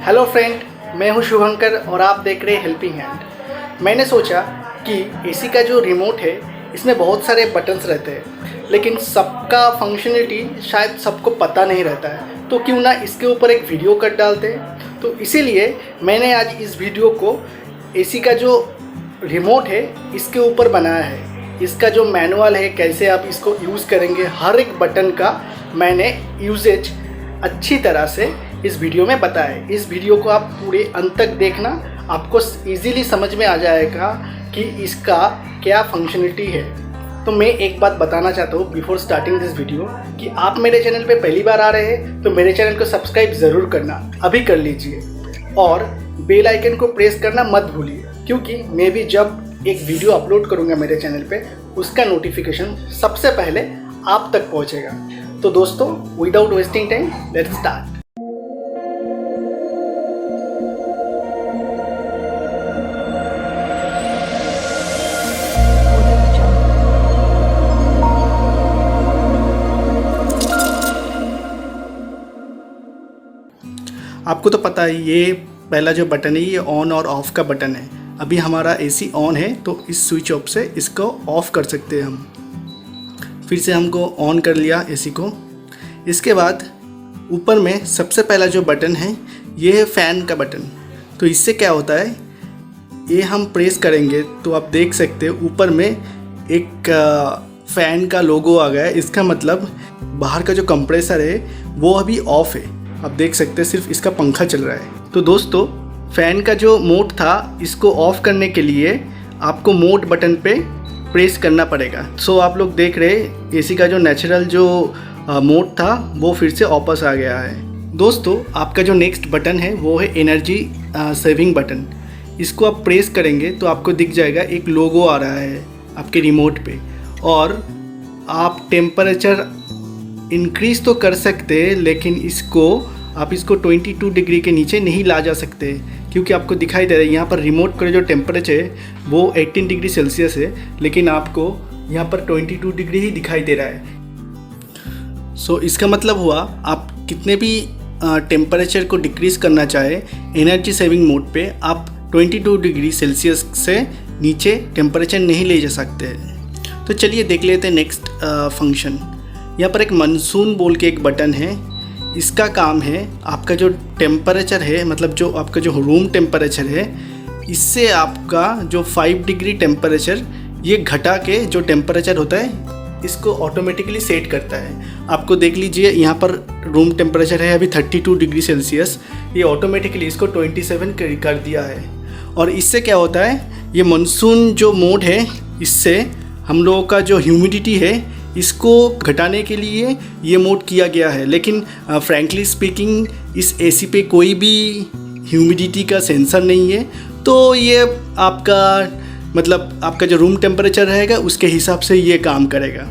Hello friend, मैं हूं शुभंकर और आप देख रहे हैं हेल्पिंग हैंड। मैंने सोचा कि एसी का जो रिमोट है इसमें बहुत सारे बटन्स रहते हैं, लेकिन सबका फंक्शनलिटी शायद सबको पता नहीं रहता है, तो क्यों ना इसके ऊपर एक वीडियो कर डालते हैं। तो इसीलिए मैंने आज इस वीडियो को एसी का जो रिमोट है इसके ऊपर बनाया है। इसका जो मैनुअल है, कैसे आप इसको यूज़ करेंगे, हर एक बटन का मैंने यूजेज अच्छी तरह से इस वीडियो में बताया है। इस वीडियो को आप पूरे अंत तक देखना, आपको इजीली समझ में आ जाएगा कि इसका क्या फंक्शनलिटी है। तो मैं एक बात बताना चाहता हूँ बिफोर स्टार्टिंग दिस वीडियो कि आप मेरे चैनल पे पहली बार आ रहे हैं तो मेरे चैनल को सब्सक्राइब ज़रूर करना, अभी कर लीजिए, और बेल आइकन को प्रेस करना मत भूलिए, क्योंकि मैं भी जब एक वीडियो अपलोड करूँगा मेरे चैनल पे उसका नोटिफिकेशन सबसे पहले आप तक पहुँचेगा। तो दोस्तों, without wasting time, let's start. आपको तो पता है ये पहला जो बटन है ये ऑन और ऑफ़ का बटन है। अभी हमारा एसी ऑन है तो इस स्विच ऑफ से इसको ऑफ़ कर सकते हैं हम। फिर से हमको ऑन कर लिया एसी को। इसके बाद ऊपर में सबसे पहला जो बटन है ये है फ़ैन का बटन। तो इससे क्या होता है, ये हम प्रेस करेंगे तो आप देख सकते हैं ऊपर में एक फ़ैन का लोगो आ गया है। इसका मतलब बाहर का जो कंप्रेसर है वो अभी ऑफ़ है। आप देख सकते हैं सिर्फ इसका पंखा चल रहा है। तो दोस्तों, फ़ैन का जो मोड था इसको ऑफ़ करने के लिए आपको मोड बटन पे प्रेस करना पड़ेगा। सो आप लोग देख रहे एसी का जो नेचुरल जो मोड था वो फिर से वापस आ गया है। दोस्तों, आपका जो नेक्स्ट बटन है वो है एनर्जी सेविंग बटन। इसको आप प्रेस करेंगे तो आपको दिख जाएगा एक लोगो आ रहा है आपके रिमोट पे, और आप टेम्परेचर इंक्रीज़ तो कर सकते हैं, लेकिन आप इसको 22 डिग्री के नीचे नहीं ला जा सकते, क्योंकि आपको दिखाई दे रहा है यहाँ पर रिमोट का जो टेम्परेचर है वो 18 डिग्री सेल्सियस है, लेकिन आपको यहाँ पर 22 डिग्री ही दिखाई दे रहा है। सो इसका मतलब हुआ आप कितने भी टेम्परेचर को डिक्रीज़ करना चाहे एनर्जी सेविंग मोड पे, आप 22 डिग्री सेल्सियस से नीचे टेम्परेचर नहीं ले जा सकते। तो चलिए देख लेते हैं नेक्स्ट फंक्शन। यहाँ पर एक मानसून बोल के एक बटन है। इसका काम है आपका जो टेम्परेचर है, मतलब जो आपका जो रूम टेम्परेचर है, इससे आपका जो 5 डिग्री टेम्परेचर ये घटा के जो टेम्परेचर होता है इसको ऑटोमेटिकली सेट करता है। आपको देख लीजिए यहाँ पर रूम टेम्परेचर है अभी 32 डिग्री सेल्सियस, ये ऑटोमेटिकली इसको 27 कर दिया है। और इससे क्या होता है, ये मानसून जो मोड है इससे हम लोगों का जो ह्यूमिडिटी है इसको घटाने के लिए ये मोड किया गया है। लेकिन फ्रैंकली स्पीकिंग इस एसी पे कोई भी ह्यूमिडिटी का सेंसर नहीं है, तो ये आपका जो रूम टेम्परेचर रहेगा उसके हिसाब से ये काम करेगा।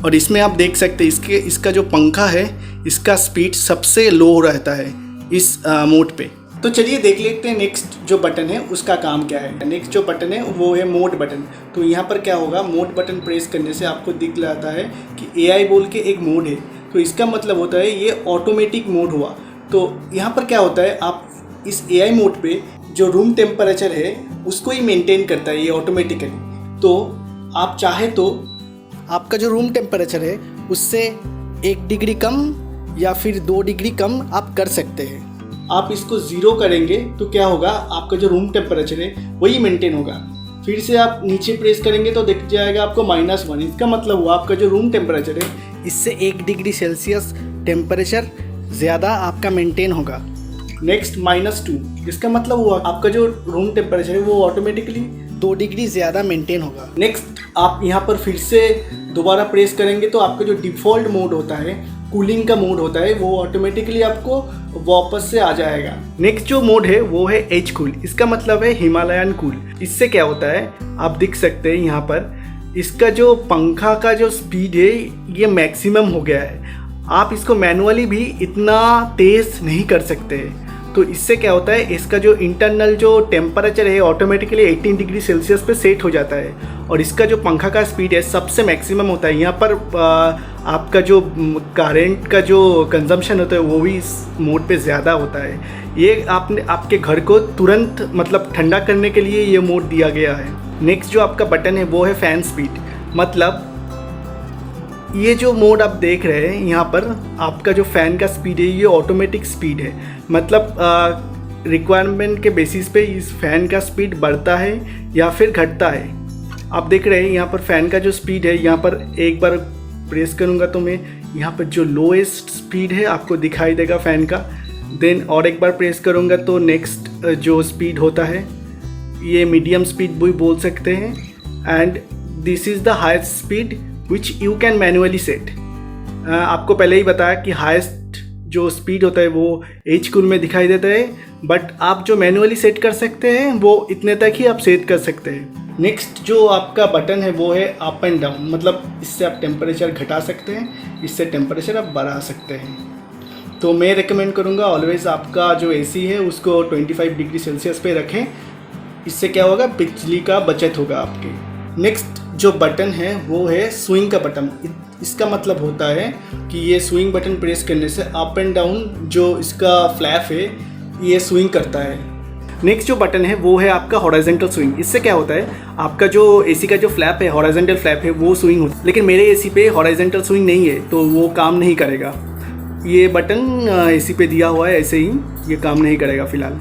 और इसमें आप देख सकते हैं इसका जो पंखा है इसका स्पीड सबसे लो रहता है इस मोड पे। तो चलिए देख लेते हैं नेक्स्ट जो बटन है उसका काम क्या है। नेक्स्ट जो बटन है वो है मोड बटन। तो यहाँ पर क्या होगा, मोड बटन प्रेस करने से आपको दिख जाता है कि AI बोल के एक मोड है। तो इसका मतलब होता है ये ऑटोमेटिक मोड हुआ। तो यहाँ पर क्या होता है, आप इस AI मोड पे जो रूम टेम्परेचर है उसको ही मेंटेन करता है ये ऑटोमेटिकली। तो आप चाहे तो आपका जो रूम टेम्परेचर है उससे 1 डिग्री कम या फिर 2 डिग्री कम आप कर सकते हैं। आप इसको 0 करेंगे तो क्या होगा, आपका जो रूम टेम्परेचर है वही मेंटेन होगा। फिर से आप नीचे प्रेस करेंगे तो दिख जाएगा आपको -1। इसका मतलब हुआ आपका जो रूम टेम्परेचर है इससे 1 डिग्री सेल्सियस टेम्परेचर ज़्यादा आपका मेंटेन होगा। नेक्स्ट -2, इसका मतलब हुआ आपका जो रूम टेम्परेचर है वो ऑटोमेटिकली 2 डिग्री ज़्यादा मेंटेन होगा। नेक्स्ट आप यहाँ पर फिर से दोबारा प्रेस करेंगे तो आपका जो डिफ़ॉल्ट मोड होता है, कूलिंग का मोड होता है, वो ऑटोमेटिकली आपको वापस से आ जाएगा। नेक्स्ट जो मोड है वो है एच कूल। इसका मतलब है हिमालयन कूल। इससे क्या होता है, आप देख सकते हैं यहाँ पर इसका जो पंखा का जो स्पीड है ये मैक्सिमम हो गया है। आप इसको मैनुअली भी इतना तेज़ नहीं कर सकते, तो इससे क्या होता है, इसका जो इंटरनल जो टेम्परेचर है ऑटोमेटिकली 18 डिग्री सेल्सियस पे सेट हो जाता है। और इसका जो पंखा का स्पीड है सबसे मैक्सिमम होता है। यहाँ पर आपका जो करंट का जो कंजम्पशन होता है वो भी इस मोड पे ज़्यादा होता है। ये आपके घर को तुरंत मतलब ठंडा करने के लिए ये मोड दिया गया है। नेक्स्ट जो आपका बटन है वो है फ़ैन स्पीड। मतलब ये जो मोड आप देख रहे हैं यहाँ पर आपका जो फ़ैन का स्पीड है ये ऑटोमेटिक स्पीड है। मतलब रिक्वायरमेंट के बेसिस पे इस फ़ैन का स्पीड बढ़ता है या फिर घटता है। आप देख रहे हैं यहाँ पर फ़ैन का जो स्पीड है, यहाँ पर एक बार प्रेस करूँगा तो मैं यहाँ पर जो लोएस्ट स्पीड है आपको दिखाई देगा फ़ैन का। देन और एक बार प्रेस करूँगा तो नेक्स्ट जो स्पीड होता है ये मीडियम स्पीड भी बोल सकते हैं। And this is the highest speed which you can manually set. आपको पहले ही बताया कि हाईएस्ट जो स्पीड होता है वो एज कूल में दिखाई देता है, बट आप जो मैनुअली सेट कर सकते हैं वो इतने तक ही आप सेट कर सकते हैं। नेक्स्ट जो आपका बटन है वो है अप एंड डाउन। मतलब इससे आप टेम्परेचर घटा सकते हैं, इससे टेम्परेचर आप बढ़ा सकते हैं। तो मैं रिकमेंड करूँगा ऑलवेज़ आपका जो एसी है उसको 25 डिग्री सेल्सियस पे रखें। इससे क्या होगा, बिजली का बचत होगा आपके। नेक्स्ट जो बटन है वो है स्विंग का बटन। इसका मतलब होता है कि ये स्विंग बटन प्रेस करने से अप एंड डाउन जो इसका फ्लैप है ये स्विंग करता है। नेक्स्ट जो बटन है वो है आपका हॉरिजॉन्टल स्विंग। इससे क्या होता है, आपका जो एसी का जो फ्लैप है हॉरिजॉन्टल फ्लैप है वो स्विंग होता है, लेकिन मेरे एसी पे हॉरिजॉन्टल स्विंग नहीं है तो वो काम नहीं करेगा। ये बटन एसी पे दिया हुआ है ऐसे ही, ये काम नहीं करेगा फ़िलहाल।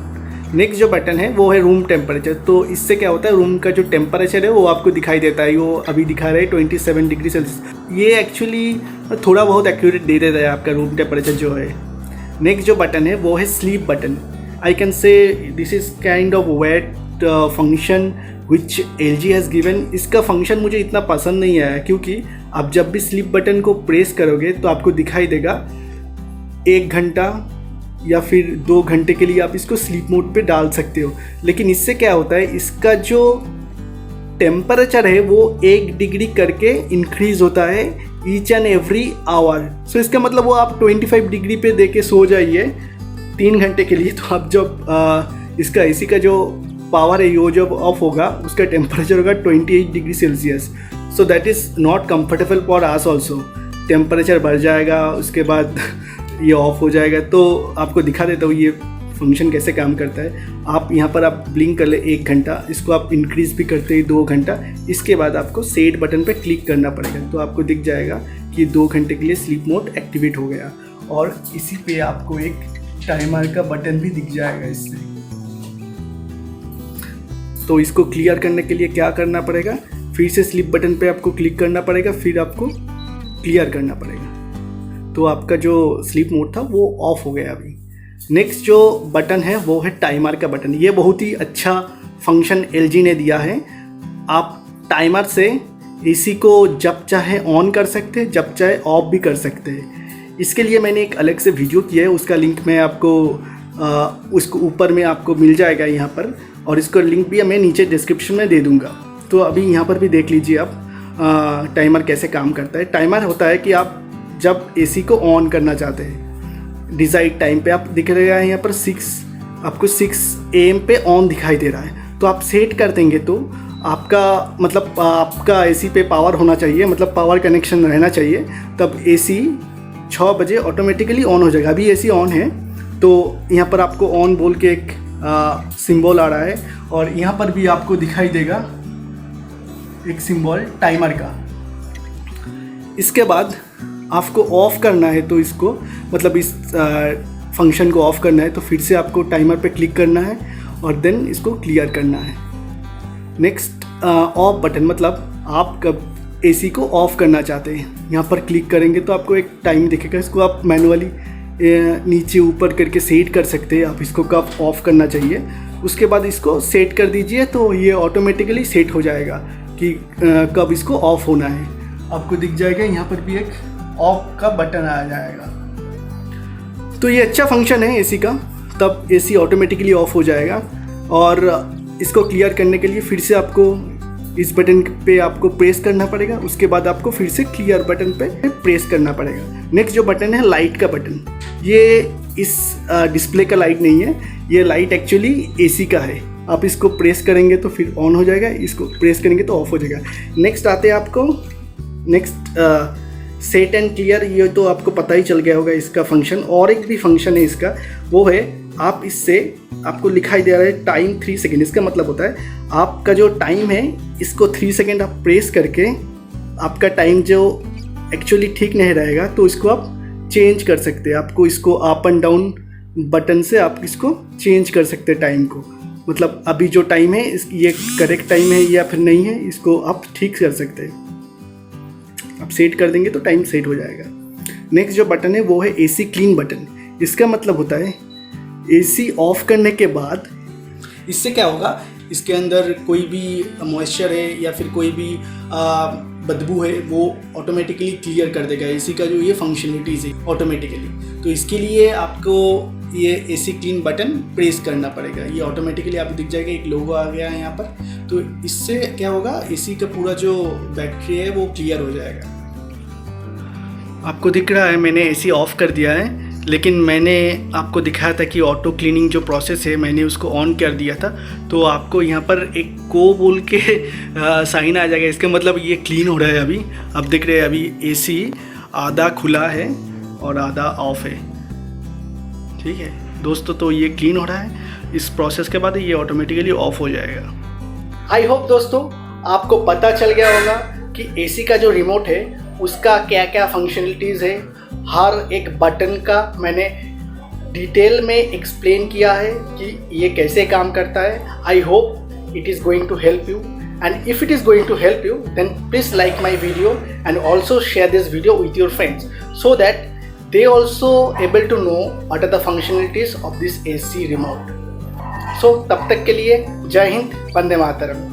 नेक्स्ट जो बटन है वो है रूम टेम्परेचर। तो इससे क्या होता है, रूम का जो टेम्परेचर है वो आपको दिखाई देता है। वो अभी दिखा रहा है 27 डिग्री सेल्सियस। ये एक्चुअली थोड़ा बहुत एक्यूरेट दे देता है आपका रूम टेम्परेचर जो है। नेक्स्ट जो बटन है वो है sleep button. I can say this is kind of wait function which LG has given. इसका फंक्शन मुझे इतना पसंद नहीं आया क्योंकि आप जब भी स्लीप बटन को प्रेस करोगे तो आपको दिखाई देगा 1 घंटा या फिर 2 घंटे के लिए आप इसको स्लीप मोड पे डाल सकते हो। लेकिन इससे क्या होता है, इसका जो टेम्परेचर है वो 1 डिग्री करके इंक्रीज़ होता है ईच एंड एवरी आवर। सो इसका मतलब वो आप 25 डिग्री पे दे के सो जाइए 3 घंटे के लिए। तो आप जब इसका एसी का जो पावर है वो जब ऑफ होगा उसका टेम्परेचर होगा 28 degree Celsius. So that is not comfortable for us also. Temperature बढ़ जाएगा, उसके बाद ये ऑफ हो जाएगा। तो आपको दिखा देता हूँ ये फंक्शन कैसे काम करता है। आप यहाँ पर आप ब्लिंक कर ले 1 घंटा, इसको आप इंक्रीज़ भी करते हैं 2 घंटा। इसके बाद आपको सेट बटन पे क्लिक करना पड़ेगा तो आपको दिख जाएगा कि 2 घंटे के लिए स्लीप मोड एक्टिवेट हो गया। और इसी पे आपको एक टाइमर का बटन भी दिख जाएगा इससे। तो इसको क्लियर करने के लिए क्या करना पड़ेगा, फिर से स्लीप बटन पे आपको क्लिक करना पड़ेगा, फिर आपको क्लियर करना पड़ेगा। तो आपका जो स्लीप मोड था वो ऑफ हो गया अभी। नेक्स्ट जो बटन है वो है टाइमर का बटन। ये बहुत ही अच्छा फंक्शन LG ने दिया है। आप टाइमर से एसी को जब चाहे ऑन कर सकते हैं, जब चाहे ऑफ भी कर सकते हैं। इसके लिए मैंने एक अलग से वीडियो किया है, उसका लिंक मैं आपको उसको ऊपर में आपको मिल जाएगा यहाँ पर, और इसका लिंक भी मैं नीचे डिस्क्रिप्शन में दे दूँगा। तो अभी यहाँ पर भी देख लीजिए आप टाइमर कैसे काम करता है। टाइमर होता है कि आप जब एसी को ऑन करना चाहते हैं डिसाइड टाइम पे, आप दिख रहा है यहाँ पर आपको 6 AM पे ऑन दिखाई दे रहा है। तो आप सेट कर देंगे तो आपका मतलब आपका एसी पे पावर होना चाहिए, मतलब पावर कनेक्शन रहना चाहिए, तब एसी 6 बजे ऑटोमेटिकली ऑन हो जाएगा। अभी एसी ऑन है तो यहाँ पर आपको ऑन बोल के एक सिंबल आ रहा है, और यहाँ पर भी आपको दिखाई देगा एक सिंबल टाइमर का। इसके बाद आपको ऑफ़ करना है तो इसको मतलब इस फंक्शन को ऑफ़ करना है तो फिर से आपको टाइमर पे क्लिक करना है और देन इसको क्लियर करना है। नेक्स्ट ऑफ बटन, मतलब आप कब एसी को ऑफ़ करना चाहते हैं यहाँ पर क्लिक करेंगे तो आपको एक टाइम दिखेगा। इसको आप मैनुअली नीचे ऊपर करके सेट कर सकते हैं, आप इसको कब ऑफ़ करना चाहिए। उसके बाद इसको सेट कर दीजिए तो ये ऑटोमेटिकली सेट हो जाएगा कि कब इसको ऑफ़ होना है। आपको दिख जाएगा यहाँ पर भी एक ऑफ का बटन आ जाएगा। तो ये अच्छा फंक्शन है एसी का, तब एसी ऑटोमेटिकली ऑफ हो जाएगा। और इसको क्लियर करने के लिए फिर से आपको इस बटन पे आपको प्रेस करना पड़ेगा, उसके बाद आपको फिर से क्लियर बटन पे प्रेस करना पड़ेगा। नेक्स्ट जो बटन है लाइट का बटन, ये इस डिस्प्ले का लाइट नहीं है, ये लाइट एक्चुअली एसी का है। आप इसको प्रेस करेंगे तो फिर ऑन हो जाएगा, इसको प्रेस करेंगे तो ऑफ हो जाएगा। नेक्स्ट आते हैं आपको नेक्स्ट सेट एंड क्लियर। ये तो आपको पता ही चल गया होगा इसका फंक्शन। और एक भी फंक्शन है इसका, वो है आप इससे आपको लिखाई दे रहा है टाइम 3 सेकेंड। इसका मतलब होता है आपका जो टाइम है इसको 3 सेकेंड आप प्रेस करके आपका टाइम जो एक्चुअली ठीक नहीं रहेगा तो इसको आप चेंज कर सकते हैं। आपको इसको अप एंड डाउन बटन से आप इसको चेंज कर सकते हैं टाइम को। मतलब अभी जो टाइम है ये करेक्ट टाइम है या फिर नहीं है, इसको आप ठीक कर सकते हैं। आप सेट कर देंगे तो टाइम सेट हो जाएगा। नेक्स्ट जो बटन है वो है एसी क्लीन बटन। इसका मतलब होता है एसी ऑफ करने के बाद इससे क्या होगा, इसके अंदर कोई भी मॉइस्चर है या फिर कोई भी बदबू है वो ऑटोमेटिकली क्लियर कर देगा। एसी का जो ये फंक्शनलिटीज़ है ऑटोमेटिकली, तो इसके लिए आपको ये एसी क्लीन बटन प्रेस करना पड़ेगा। ये ऑटोमेटिकली आपको दिख जाएगा, एक लोगो आ गया है यहाँ पर। तो इससे क्या होगा, एसी का पूरा जो बैटरी है वो क्लियर हो जाएगा। आपको दिख रहा है मैंने एसी ऑफ कर दिया है, लेकिन मैंने आपको दिखाया था कि ऑटो क्लीनिंग जो प्रोसेस है मैंने उसको ऑन कर दिया था। तो आपको यहाँ पर एक को बोल के साइन आ जाएगा। इसका मतलब ये क्लीन हो रहा है अभी। अब देख रहे हैं अभी एसी आधा खुला है और आधा ऑफ है। ठीक है दोस्तों, तो ये क्लीन हो रहा है। इस प्रोसेस के बाद ये ऑटोमेटिकली ऑफ हो जाएगा। आई होप दोस्तों आपको पता चल गया होगा कि एसी का जो रिमोट है उसका क्या क्या फंक्शनलिटीज़ है। हर एक बटन का मैंने डिटेल में एक्सप्लेन किया है कि ये कैसे काम करता है। I hope it is going to help you, and if it is going to help you then please like my video and also share this video with your friends so that they also able to know what are the functionalities of this AC remote. So तब तक के लिए जय हिंद, वंदे मातरम।